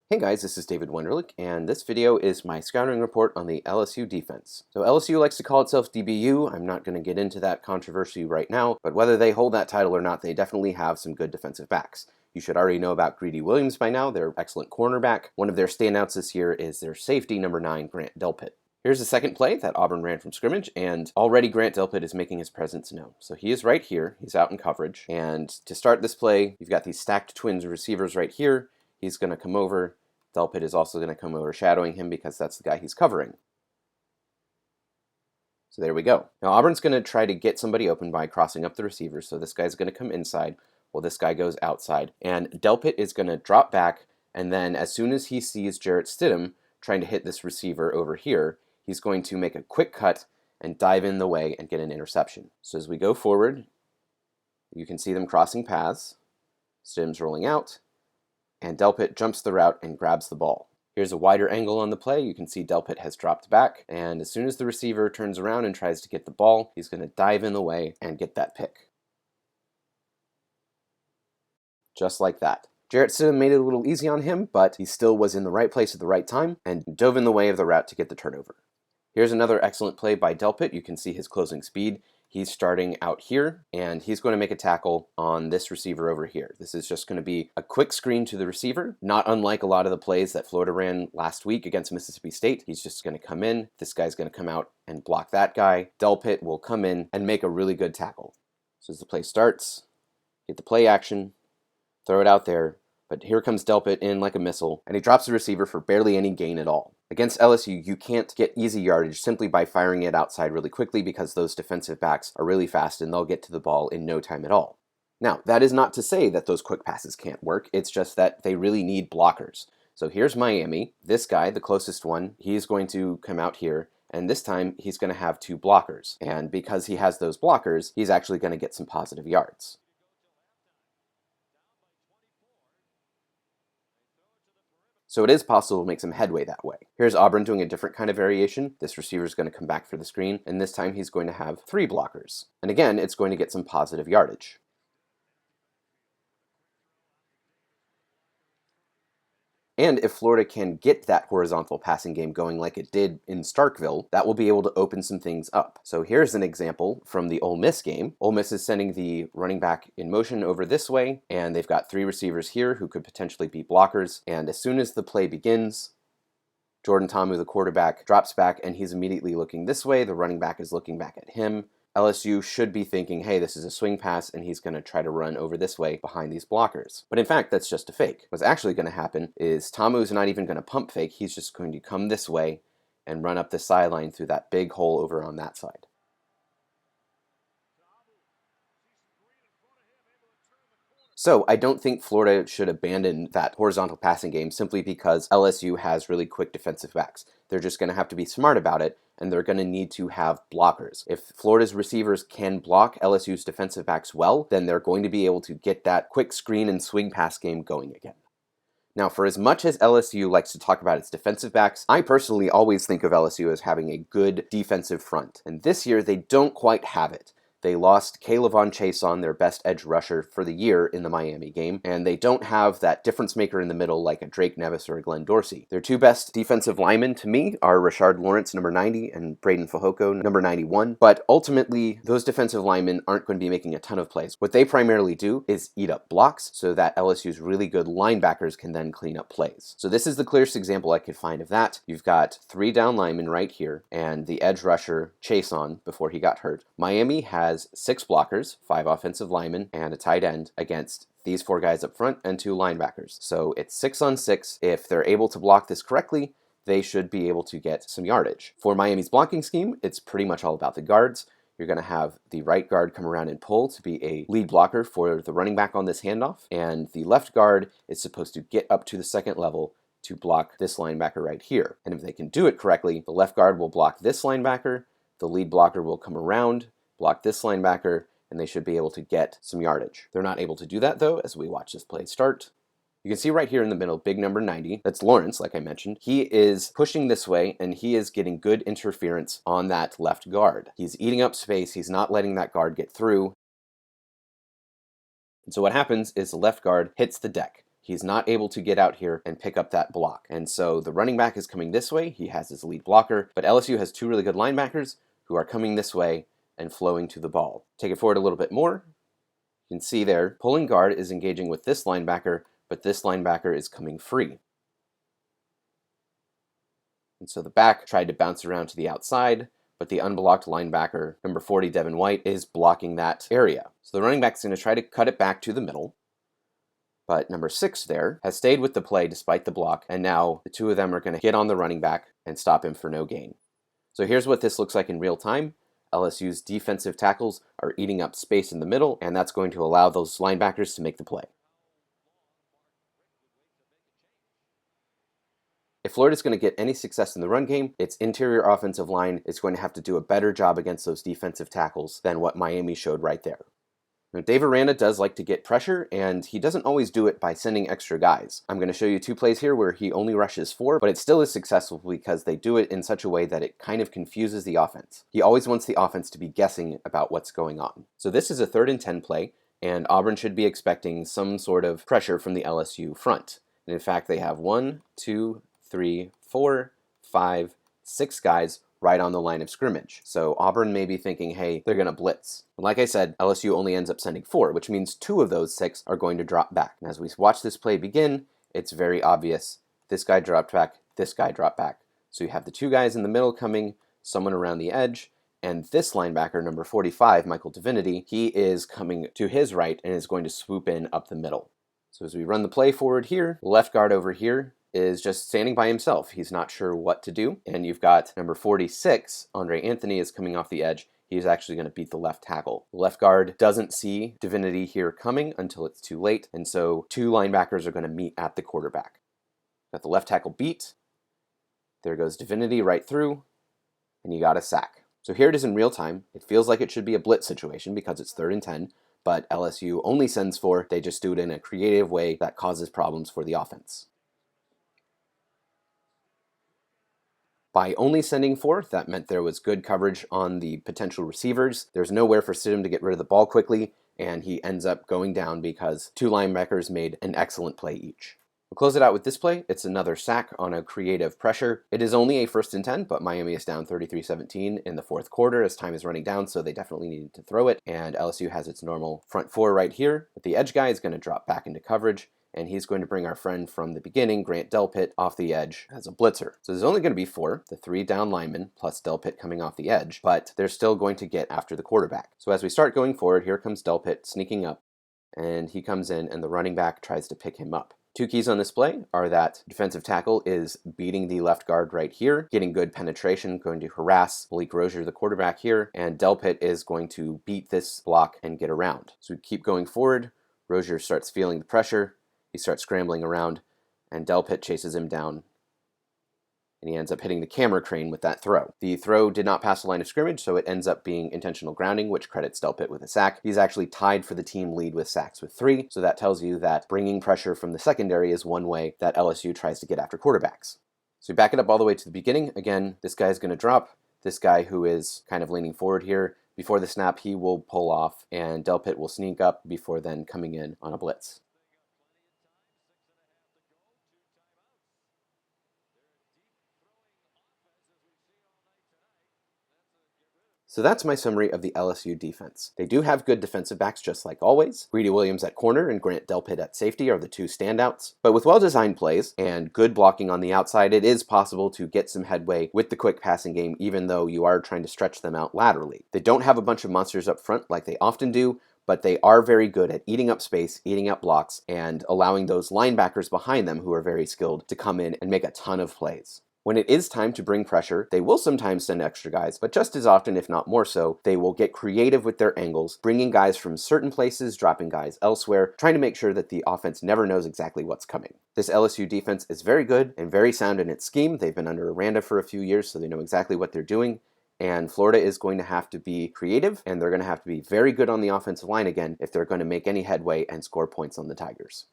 Hey guys, this is David Wunderlich, and this video is my scouting report on the LSU defense. So LSU likes to call itself DBU. I'm not going to get into that controversy right now, but whether they hold that title or not, they definitely have some good defensive backs. You should already know about Greedy Williams by now, their excellent cornerback. One of their standouts this year is their safety, number 9, Grant Delpit. Here's the second play that Auburn ran from scrimmage, and already Grant Delpit is making his presence known. So he is right here, he's out in coverage, and to start this play, you've got these stacked twins receivers right here. He's going to come over. Delpit is also going to come over shadowing him because that's the guy he's covering. So there we go. Now Auburn's going to try to get somebody open by crossing up the receivers. So this guy's going to come inside while this guy goes outside. And Delpit is going to drop back, and then as soon as he sees Jarrett Stidham trying to hit this receiver over here, he's going to make a quick cut and dive in the way and get an interception. So as we go forward, you can see them crossing paths. Stidham's rolling out, and Delpit jumps the route and grabs the ball. Here's a wider angle on the play. You can see Delpit has dropped back, and as soon as the receiver turns around and tries to get the ball, he's going to dive in the way and get that pick. Just like that. Jarrett Stidham made it a little easy on him, but he still was in the right place at the right time and dove in the way of the route to get the turnover. Here's another excellent play by Delpit. You can see his closing speed. He's starting out here, and he's going to make a tackle on this receiver over here. This is just going to be a quick screen to the receiver, not unlike a lot of the plays that Florida ran last week against Mississippi State. He's just going to come in. This guy's going to come out and block that guy. Delpit will come in and make a really good tackle. So as the play starts, get the play action, throw it out there, but here comes Delpit in like a missile, and he drops the receiver for barely any gain at all. Against LSU, you can't get easy yardage simply by firing it outside really quickly because those defensive backs are really fast and they'll get to the ball in no time at all. Now, that is not to say that those quick passes can't work, it's just that they really need blockers. So here's Miami. This guy, the closest one, he's going to come out here, and this time he's going to have 2 blockers. And because he has those blockers, he's actually going to get some positive yards. So it is possible to make some headway that way. Here's Auburn doing a different kind of variation. This receiver is going to come back for the screen, and this time he's going to have 3 blockers. And again, it's going to get some positive yardage. And if Florida can get that horizontal passing game going like it did in Starkville, that will be able to open some things up. So here's an example from the Ole Miss game. Ole Miss is sending the running back in motion over this way, and they've got 3 receivers here who could potentially be blockers. And as soon as the play begins, Jordan Ta'amu, the quarterback, drops back, and he's immediately looking this way. The running back is looking back at him. LSU should be thinking, hey, this is a swing pass, and he's going to try to run over this way behind these blockers. But in fact, that's just a fake. What's actually going to happen is Ta'amu's not even going to pump fake. He's just going to come this way and run up the sideline through that big hole over on that side. So I don't think Florida should abandon that horizontal passing game simply because LSU has really quick defensive backs. They're just going to have to be smart about it, and they're going to need to have blockers. If Florida's receivers can block LSU's defensive backs well, then they're going to be able to get that quick screen and swing pass game going again. Now, for as much as LSU likes to talk about its defensive backs, I personally always think of LSU as having a good defensive front. And this year, they don't quite have it. They lost K'Lavon Chaisson, their best edge rusher for the year in the Miami game, and they don't have that difference maker in the middle like a Drake Nevis or a Glenn Dorsey. Their 2 best defensive linemen to me are Rashard Lawrence, number 90, and Braden Fehoko, number 91, but ultimately those defensive linemen aren't going to be making a ton of plays. What they primarily do is eat up blocks so that LSU's really good linebackers can then clean up plays. So this is the clearest example I could find of that. You've got 3 down linemen right here, and the edge rusher, Chaisson, before he got hurt. Miami has 6 blockers, 5 offensive linemen, and a tight end against these 4 guys up front and 2 linebackers. So it's 6 on 6. If they're able to block this correctly, they should be able to get some yardage. For Miami's blocking scheme, it's pretty much all about the guards. You're going to have the right guard come around and pull to be a lead blocker for the running back on this handoff, and the left guard is supposed to get up to the second level to block this linebacker right here. And if they can do it correctly, the left guard will block this linebacker, the lead blocker will come around, block this linebacker, and they should be able to get some yardage. They're not able to do that, though, as we watch this play start. You can see right here in the middle, big number 90, that's Lawrence, like I mentioned. He is pushing this way, and he is getting good interference on that left guard. He's eating up space, he's not letting that guard get through. And so what happens is the left guard hits the deck. He's not able to get out here and pick up that block. And so the running back is coming this way. He has his lead blocker, but LSU has two really good linebackers who are coming this way and flowing to the ball. Take it forward a little bit more. You can see there, pulling guard is engaging with this linebacker, but this linebacker is coming free. And so the back tried to bounce around to the outside, but the unblocked linebacker, number 40, Devin White, is blocking that area. So the running back's going to try to cut it back to the middle, but number 6 there has stayed with the play despite the block, and now the two of them are going to hit on the running back and stop him for no gain. So here's what this looks like in real time. LSU's defensive tackles are eating up space in the middle, and that's going to allow those linebackers to make the play. If Florida's going to get any success in the run game, its interior offensive line is going to have to do a better job against those defensive tackles than what Miami showed right there. Now, Dave Aranda does like to get pressure, and he doesn't always do it by sending extra guys. I'm going to show you 2 plays here where he only rushes 4, but it still is successful because they do it in such a way that it kind of confuses the offense. He always wants the offense to be guessing about what's going on. So this is a 3rd and 10 play, and Auburn should be expecting some sort of pressure from the LSU front. And in fact, they have 1, 2, 3, 4, 5, 6 guys right on the line of scrimmage. So Auburn may be thinking, hey, they're going to blitz. And like I said, LSU only ends up sending 4, which means 2 of those 6 are going to drop back. And as we watch this play begin, it's very obvious. This guy dropped back, this guy dropped back. So you have the 2 guys in the middle coming, someone around the edge, and this linebacker, number 45, Michael Divinity, he is coming to his right and is going to swoop in up the middle. So as we run the play forward here, left guard over here is just standing by himself. He's not sure what to do. And you've got number 46, Andre Anthony, is coming off the edge. He's actually going to beat the left tackle. The left guard doesn't see Divinity here coming until it's too late. And so 2 linebackers are going to meet at the quarterback. Got the left tackle beat. There goes Divinity right through. And you got a sack. So here it is in real time. It feels like it should be a blitz situation because it's 3rd and 10. But LSU only sends 4. They just do it in a creative way that causes problems for the offense. By only sending 4, that meant there was good coverage on the potential receivers. There's nowhere for Stidham to get rid of the ball quickly, and he ends up going down because 2 linebackers made an excellent play each. We'll close it out with this play. It's another sack on a creative pressure. It is only a 1st and 10, but Miami is down 33-17 in the 4th quarter as time is running down, so they definitely needed to throw it, and LSU has its normal front 4 right here. But the edge guy is going to drop back into coverage, and he's going to bring our friend from the beginning, Grant Delpit, off the edge as a blitzer. So there's only going to be 4, the 3 down linemen, plus Delpit coming off the edge, but they're still going to get after the quarterback. So as we start going forward, here comes Delpit sneaking up, and he comes in, and the running back tries to pick him up. 2 keys on this play are that defensive tackle is beating the left guard right here, getting good penetration, going to harass Malik Rozier, the quarterback here, and Delpit is going to beat this block and get around. So we keep going forward. Rozier starts feeling the pressure. He starts scrambling around, and Delpit chases him down, and he ends up hitting the camera crane with that throw. The throw did not pass the line of scrimmage, so it ends up being intentional grounding, which credits Delpit with a sack. He's actually tied for the team lead with sacks with 3, so that tells you that bringing pressure from the secondary is one way that LSU tries to get after quarterbacks. So we back it up all the way to the beginning. Again, this guy's going to drop. This guy who is kind of leaning forward here, before the snap, he will pull off, and Delpit will sneak up before then coming in on a blitz. So that's my summary of the LSU defense. They do have good defensive backs just like always. Greedy Williams at corner and Grant Delpit at safety are the 2 standouts. But with well-designed plays and good blocking on the outside, it is possible to get some headway with the quick passing game even though you are trying to stretch them out laterally. They don't have a bunch of monsters up front like they often do, but they are very good at eating up space, eating up blocks, and allowing those linebackers behind them who are very skilled to come in and make a ton of plays. When it is time to bring pressure, they will sometimes send extra guys, but just as often, if not more so, they will get creative with their angles, bringing guys from certain places, dropping guys elsewhere, trying to make sure that the offense never knows exactly what's coming. This LSU defense is very good and very sound in its scheme. They've been under Aranda for a few years, so they know exactly what they're doing. And Florida is going to have to be creative, and they're going to have to be very good on the offensive line again if they're going to make any headway and score points on the Tigers.